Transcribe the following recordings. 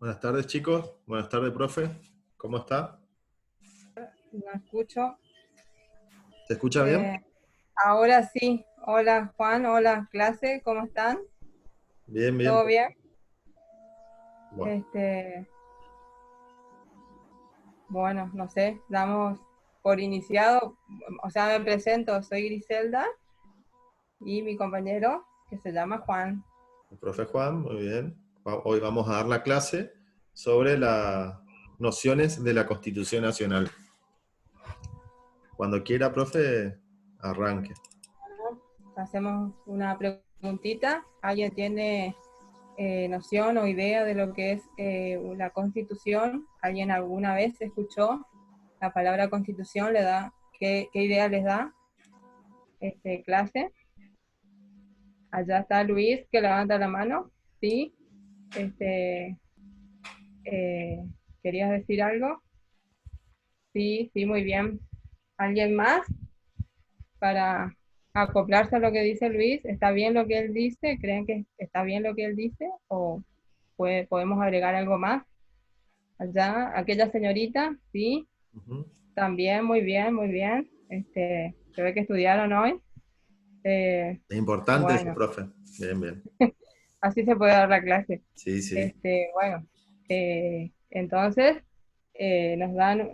Buenas tardes, chicos. Buenas tardes, profe. ¿Cómo está? No escucho. ¿Se escucha bien? Eh, Ahora sí. Hola Juan, hola clase, ¿cómo están? Bien, bien, ¿Todo profe. bien? Bueno, Este, bueno, no sé, damos por iniciado, o sea, me presento, soy Griselda y mi compañero que se llama Juan. el profe Juan, muy bien. Hoy vamos a dar la clase sobre las nociones de la Constitución Nacional. Cuando quiera, profe, arranque. Hacemos una preguntita. ¿Alguien tiene noción o idea de lo que es la Constitución? ¿Alguien alguna vez escuchó la palabra Constitución? ¿Le da qué idea les da? Clase. Allá está Luis que levanta la mano. Sí. Este, eh, ¿Querías decir algo? Sí, sí, muy bien. ¿Alguien más para acoplarse a lo que dice Luis? ¿Está bien lo que él dice? ¿Creen que está bien lo que él dice? ¿O podemos agregar algo más? Allá, aquella señorita, sí, Ujú. también, muy bien, muy bien. Se ve que estudiaron hoy. Eh, Es importante eso, bueno, profe. Bien, bien. así se puede dar la clase. Sí, sí. Bueno, entonces nos dan,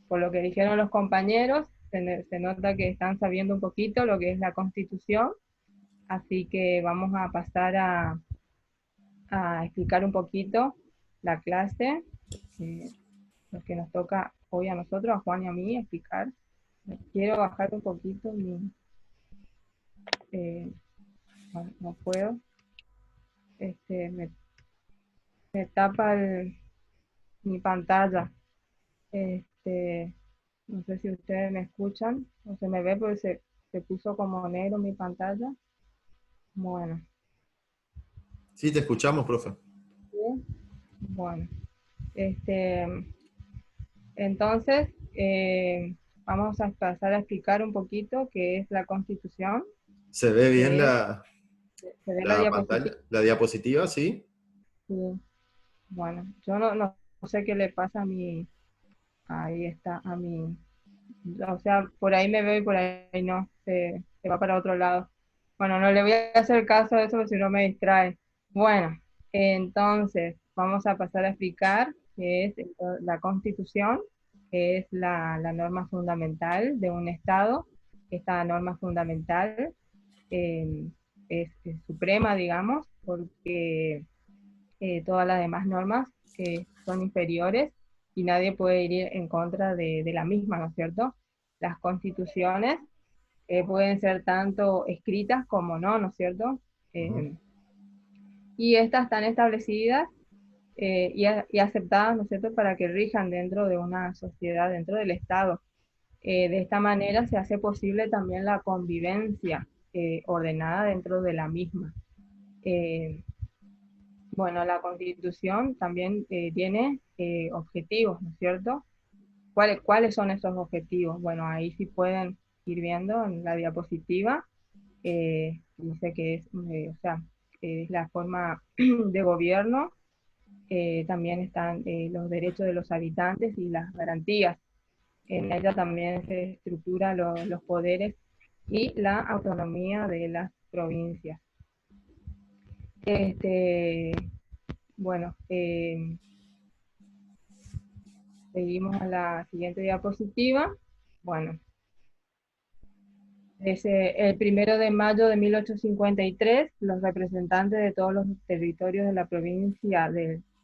por lo que dijeron los compañeros, se nota que están sabiendo un poquito lo que es la Constitución, así que vamos a pasar a explicar un poquito la clase, eh, lo que nos toca hoy a nosotros, a Juan y a mí, explicar. Quiero bajar un poquito eh, no, no puedo, este, me, me tapa mi pantalla. Este, no sé si ustedes me escuchan o se me ve porque se puso como negro mi pantalla. Bueno, Sí, te escuchamos, profe. bien. Bueno, este, entonces vamos a pasar a explicar un poquito qué es la Constitución, ¿Se ve bien que se ve la la diapositiva. pantalla, la diapositiva? Sí. Sí. Bueno, yo no sé qué le pasa a mi, ahí está, a mi, o sea, por ahí me veo y por ahí no, se va para otro lado. Bueno, no le voy a hacer caso a eso porque si no me distrae. Bueno, entonces vamos a pasar a explicar qué es la Constitución, que es la norma fundamental de un Estado. Esta norma fundamental eh, es suprema, digamos, porque todas las demás normas son inferiores y nadie puede ir en contra de la misma, ¿no es cierto? Las constituciones pueden ser tanto escritas como no, ¿no es cierto? Ujú. Eh, y estas están establecidas y aceptadas, ¿no es cierto?, para que rijan dentro de una sociedad, dentro del Estado. De esta manera se hace posible también la convivencia ordenada dentro de la misma. Eh, bueno, la Constitución también tiene objetivos, ¿no es cierto? ¿Cuáles son esos objetivos? Bueno, ahí sí pueden ir viendo en la diapositiva. Dice que es, o sea, es la forma de gobierno. También están los derechos de los habitantes y las garantías. En ella también se estructura los poderes y la autonomía de las provincias. Este, bueno, seguimos a la siguiente diapositiva. Bueno, el 1 de mayo de 1853, los representantes de todos los territorios de la provincia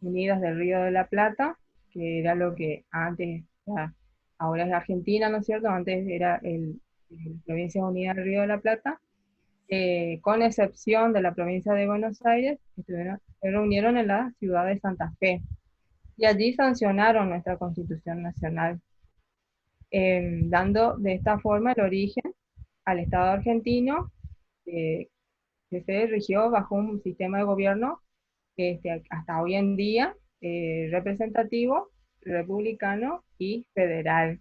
Unidas del Río de la Plata, que era lo que antes, ahora es Argentina, ¿no es cierto? Antes era el Provincia Unida del Río de la Plata, con excepción de la provincia de Buenos Aires, se reunieron en la ciudad de Santa Fe y allí sancionaron nuestra Constitución Nacional, dando de esta forma el origen al Estado argentino, eh, que se rigió bajo un sistema de gobierno hasta hoy en día representativo, republicano y federal.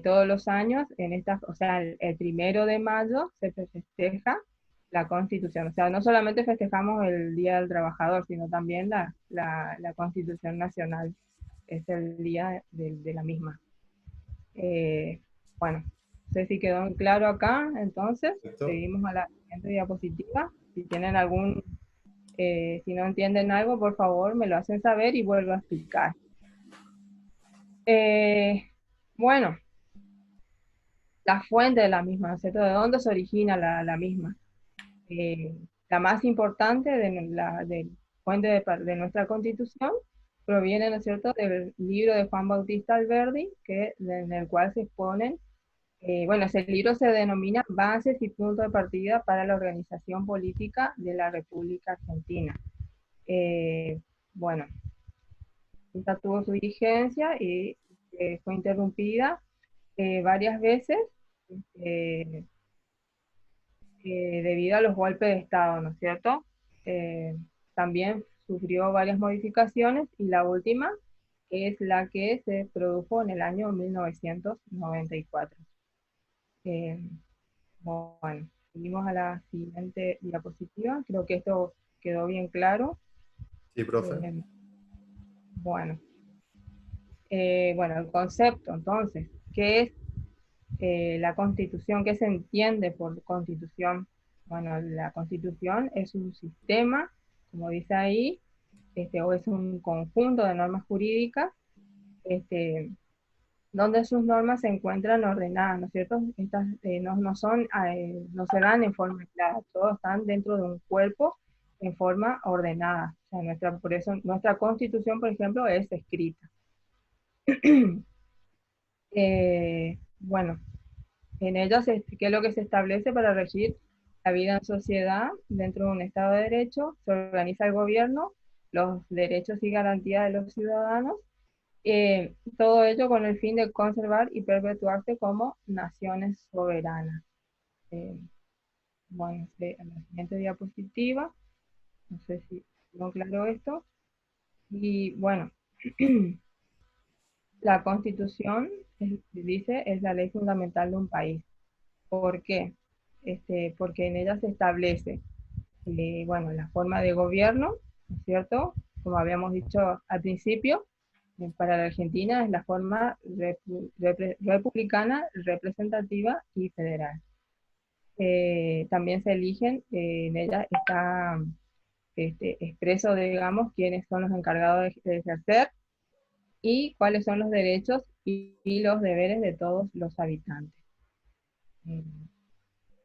Todos los años, o sea, el 1 de mayo se festeja la Constitución. O sea, no solamente festejamos el Día del Trabajador, sino también la Constitución Nacional es el día de la misma. Bueno, no sé si quedó en claro acá, entonces ¿Correcto? seguimos a la siguiente diapositiva. Si tienen si no entienden algo, por favor me lo hacen saber y vuelvo a explicar. Eh, bueno, la fuente de la misma, ¿no es cierto? ¿De dónde se origina la misma? Eh, la más importante de fuente de nuestra Constitución proviene, ¿no es cierto?, del libro de Juan Bautista Alberdi, en el cual se exponen, bueno, ese libro se denomina Bases y Puntos de Partida para la Organización Política de la República Argentina. Eh, bueno, esta tuvo su vigencia y fue interrumpida varias veces eh, debido a los golpes de Estado, ¿no es cierto? Eh, También sufrió varias modificaciones y la última es la que se produjo en el año 1994. Eh, bueno, seguimos a la siguiente diapositiva. Creo que esto quedó bien claro. Sí, profe. Eh, bueno, bueno, el concepto entonces, ¿qué es la Constitución? ¿Qué se entiende por Constitución? Bueno, la Constitución es un sistema, como dice ahí, o es un conjunto de normas jurídicas, este, donde sus normas se encuentran ordenadas, ¿no es cierto? Estas no se dan en forma clara, todos están dentro de un cuerpo en forma ordenada. O sea, por eso nuestra Constitución, por ejemplo, es escrita. Bueno, en ellas, ¿qué es lo que se establece para regir la vida en sociedad dentro de un Estado de Derecho? Se organiza el gobierno, los derechos y garantías de los ciudadanos, todo ello con el fin de conservar y perpetuarse como naciones soberanas. Eh, bueno, en la siguiente diapositiva, no sé si quedó claro esto. Y bueno, la Constitución, dice, es la ley fundamental de un país. ¿Por qué? Porque en ella se establece, bueno, la forma de gobierno, ¿no es cierto? Como habíamos dicho al principio, para la Argentina es la forma republicana, representativa y federal. También se eligen, en ella está expreso, digamos, quiénes son los encargados de ejercer y cuáles son los derechos y los deberes de todos los habitantes. Eh,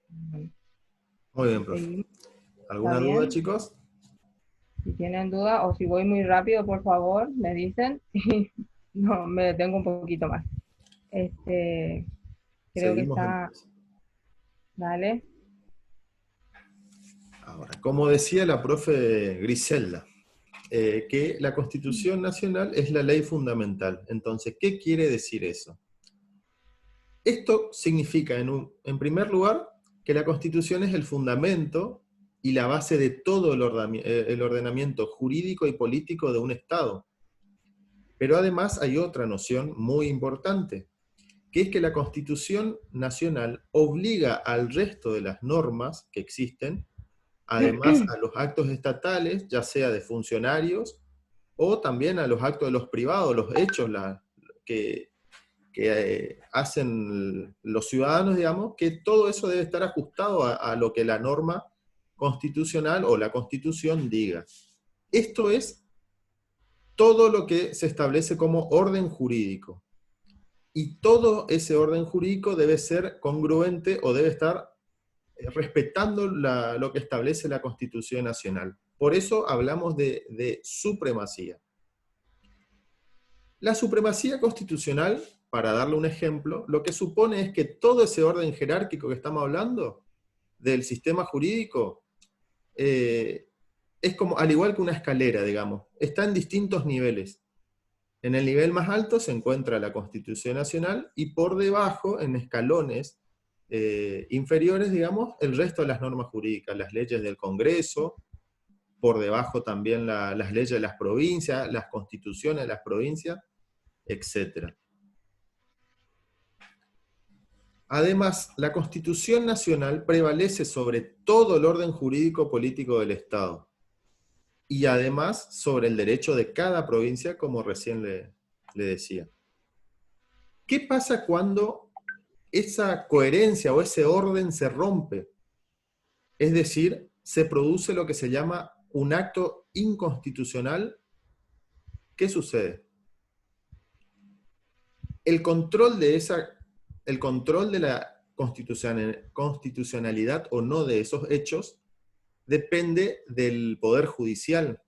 bueno, Muy bien, profe. seguimos, ¿está ¿Alguna duda, bien? chicos? Si tienen duda o si voy muy rápido, por favor, me dicen. No, me detengo un poquito más. Este, Creo que Seguimos está, entonces. dale. Ahora, como decía la profe Griselda, que la Constitución Nacional es la ley fundamental. Entonces, ¿qué quiere decir eso? Esto significa, en primer lugar, que la Constitución es el fundamento y la base de todo el ordenamiento jurídico y político de un Estado. Pero además hay otra noción muy importante, que es que la Constitución Nacional obliga al resto de las normas que existen, además a los actos estatales, ya sea de funcionarios, o también a los actos de los privados, los hechos que, que hacen los ciudadanos, digamos, que todo eso debe estar ajustado a lo que la norma constitucional o la Constitución diga. Esto es todo lo que se establece como orden jurídico. Y todo ese orden jurídico debe ser congruente o debe estar respetando lo que establece la Constitución Nacional. Por eso hablamos de supremacía. La supremacía constitucional, para darle un ejemplo, lo que supone es que todo ese orden jerárquico que estamos hablando del sistema jurídico es como, al igual que una escalera, digamos, está en distintos niveles. En el nivel más alto se encuentra la Constitución Nacional y por debajo, en escalones inferiores, digamos, el resto de las normas jurídicas, las leyes del Congreso, por debajo también las leyes de las provincias, las constituciones de las provincias, etc. Además, la Constitución Nacional prevalece sobre todo el orden jurídico político del Estado, y además sobre el derecho de cada provincia, como recién le decía. ¿Qué pasa cuando esa coherencia o ese orden se rompe? Es decir, se produce lo que se llama un acto inconstitucional. ¿Qué sucede? El control de la constitucionalidad o no de esos hechos depende del Poder Judicial.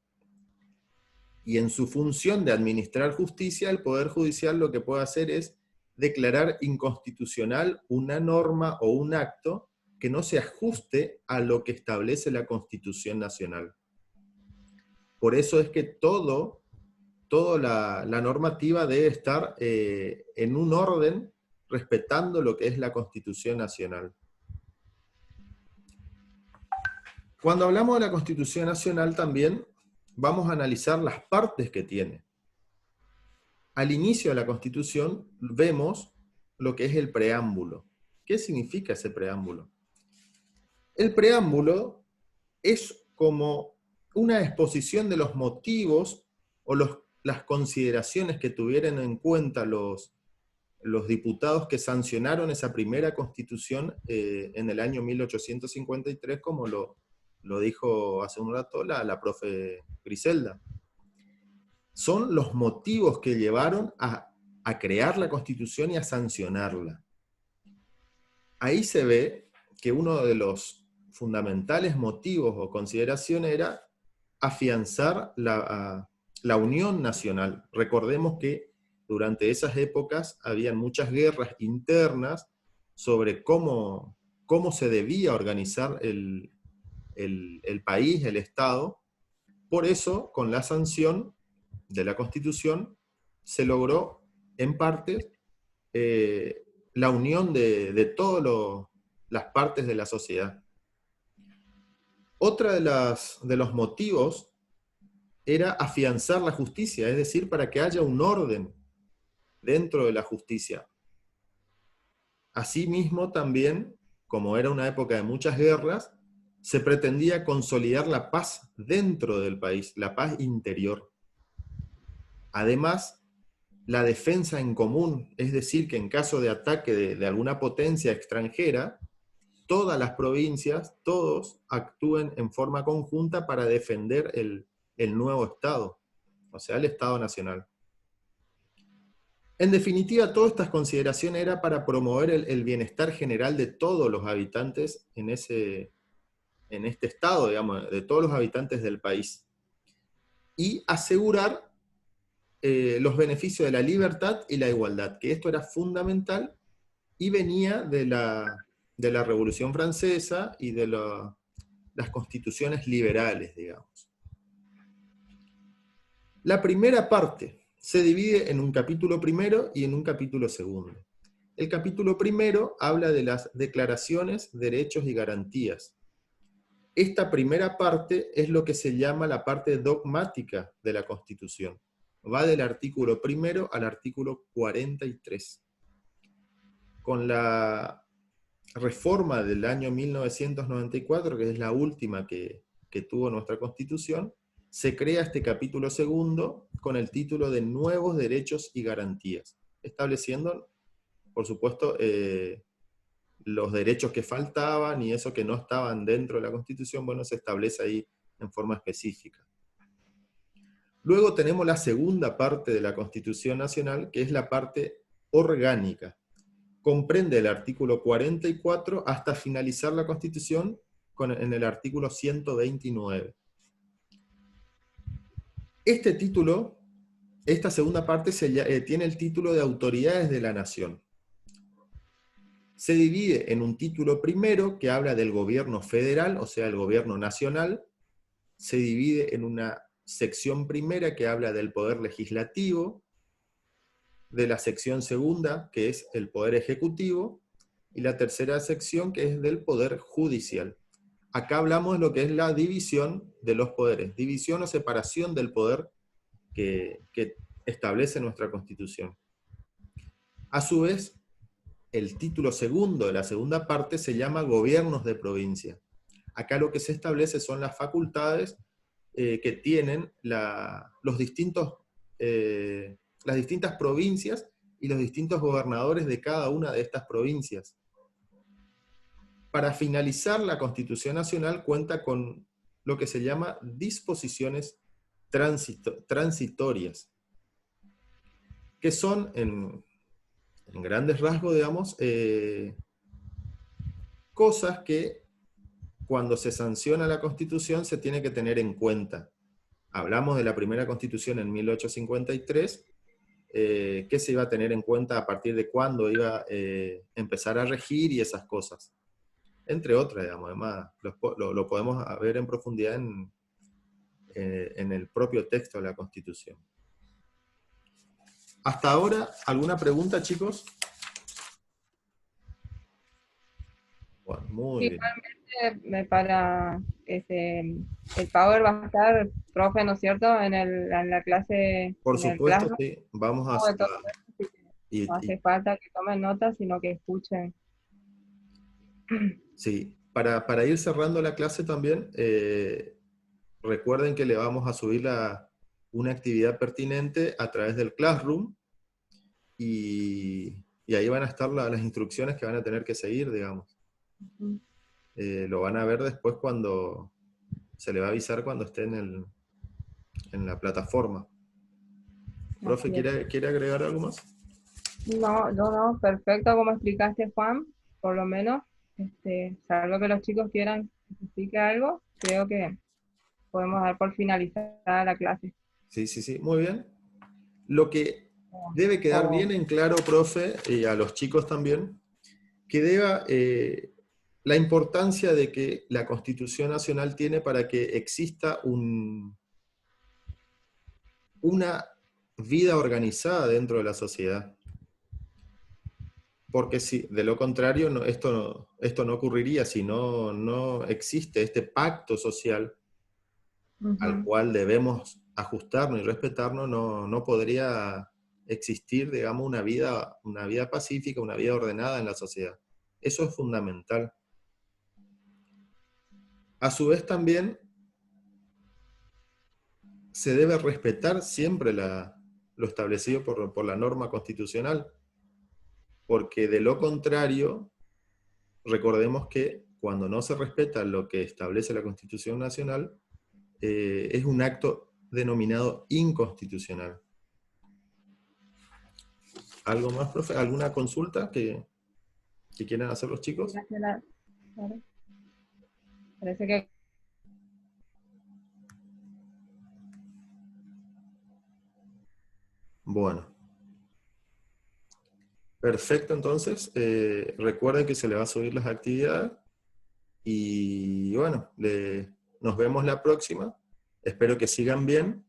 Y en su función de administrar justicia, el Poder Judicial lo que puede hacer es declarar inconstitucional una norma o un acto que no se ajuste a lo que establece la Constitución Nacional. Por eso es que toda la normativa debe estar en un orden respetando lo que es la Constitución Nacional. Cuando hablamos de la Constitución Nacional también vamos a analizar las partes que tiene. Al inicio de la Constitución vemos lo que es el preámbulo. ¿Qué significa ese preámbulo? El preámbulo es como una exposición de los motivos o las consideraciones que tuvieron en cuenta los diputados que sancionaron esa primera Constitución en el año 1853, como lo dijo hace un rato la profe Griselda. Son los motivos que llevaron a crear la Constitución y a sancionarla. Ahí se ve que uno de los fundamentales motivos o consideraciones era afianzar la unión nacional. Recordemos que durante esas épocas habían muchas guerras internas sobre cómo se debía organizar el país, el Estado. Por eso, con la sanción de la Constitución, se logró, en parte, la unión de todas las partes de la sociedad. Otra de los motivos era afianzar la justicia, es decir, para que haya un orden dentro de la justicia. Asimismo, también, como era una época de muchas guerras, se pretendía consolidar la paz dentro del país, la paz interior. Además, la defensa en común, es decir, que en caso de ataque de alguna potencia extranjera, todas las provincias, todos actúen en forma conjunta para defender el nuevo Estado, o sea, el Estado Nacional. En definitiva, todas estas consideraciones eran para promover el bienestar general de todos los habitantes en este Estado, digamos, de todos los habitantes del país, y asegurar los beneficios de la libertad y la igualdad, que esto era fundamental y venía de la Revolución Francesa y de las constituciones liberales, digamos. La primera parte se divide en un capítulo primero y en un capítulo segundo. El capítulo primero habla de las declaraciones, derechos y garantías. Esta primera parte es lo que se llama la parte dogmática de la Constitución. Va del artículo primero al artículo 43. Con la reforma del año 1994, que es la última que tuvo nuestra Constitución, se crea este capítulo segundo con el título de Nuevos Derechos y Garantías, estableciendo, por supuesto, los derechos que faltaban y eso que no estaban dentro de la Constitución, bueno, se establece ahí en forma específica. Luego tenemos la segunda parte de la Constitución Nacional, que es la parte orgánica. Comprende el artículo 44 hasta finalizar la Constitución en el artículo 129. Este título, esta segunda parte tiene el título de Autoridades de la Nación. Se divide en un título primero que habla del gobierno federal, o sea, el gobierno nacional. Se divide en una sección primera que habla del poder legislativo, de la sección segunda, que es el poder ejecutivo, y la tercera sección, que es del poder judicial. Acá hablamos de lo que es la división de los poderes, división o separación del poder que establece nuestra Constitución. A su vez, el título segundo de la segunda parte se llama Gobiernos de Provincia. Acá lo que se establece son las facultades que tienen los distintos, las distintas provincias y los distintos gobernadores de cada una de estas provincias. Para finalizar, la Constitución Nacional cuenta con lo que se llama disposiciones transitorias, que son, en grandes rasgos, digamos, cosas que cuando se sanciona la Constitución se tiene que tener en cuenta. Hablamos de la primera Constitución en 1853, qué se iba a tener en cuenta a partir de cuándo iba a empezar a regir y esas cosas. Entre otras, digamos, además, lo podemos ver en profundidad en el propio texto de la Constitución. Hasta ahora, ¿alguna pregunta, chicos? Bueno, muy bien. Igualmente, para el Power va a estar, profe, ¿no es cierto?, en la clase, Por en el supuesto, Classroom. sí. Vamos a... No, de todo eso, así que no y, hace falta que tomen notas, sino que escuchen. sí, para ir cerrando la clase también, recuerden que le vamos a subir una actividad pertinente a través del Classroom, y ahí van a estar las instrucciones que van a tener que seguir, digamos. Lo van a ver después cuando se le va a avisar cuando esté en la plataforma. Profe, Así es. ¿quiere agregar algo más? No, no, perfecto como explicaste, Juan, por lo menos, salvo que los chicos quieran que se explique algo, creo que podemos dar por finalizada la clase. Sí, sí, sí, muy bien. Lo que debe quedar bien O- en claro, profe, y a los chicos también, que deba la importancia de que la Constitución Nacional tiene para que exista una vida organizada dentro de la sociedad. Porque si, de lo contrario, esto no ocurriría si no existe este pacto social al Ujú. cual debemos ajustarnos y respetarnos, no podría existir, digamos, una vida pacífica, una vida ordenada en la sociedad. Eso es fundamental. A su vez también se debe respetar siempre lo establecido por la norma constitucional, porque de lo contrario, recordemos que cuando no se respeta lo que establece la Constitución Nacional, es un acto denominado inconstitucional. ¿Algo más, profe? ¿Alguna consulta que quieran hacer los chicos? Claro. Parece que Bueno, perfecto, entonces. Recuerden que se le va a subir las actividades y bueno, nos vemos la próxima. Espero que sigan bien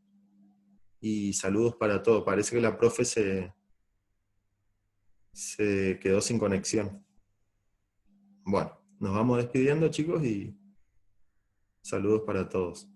y saludos para todos. Parece que la profe se quedó sin conexión. Bueno, nos vamos despidiendo, chicos, y saludos para todos.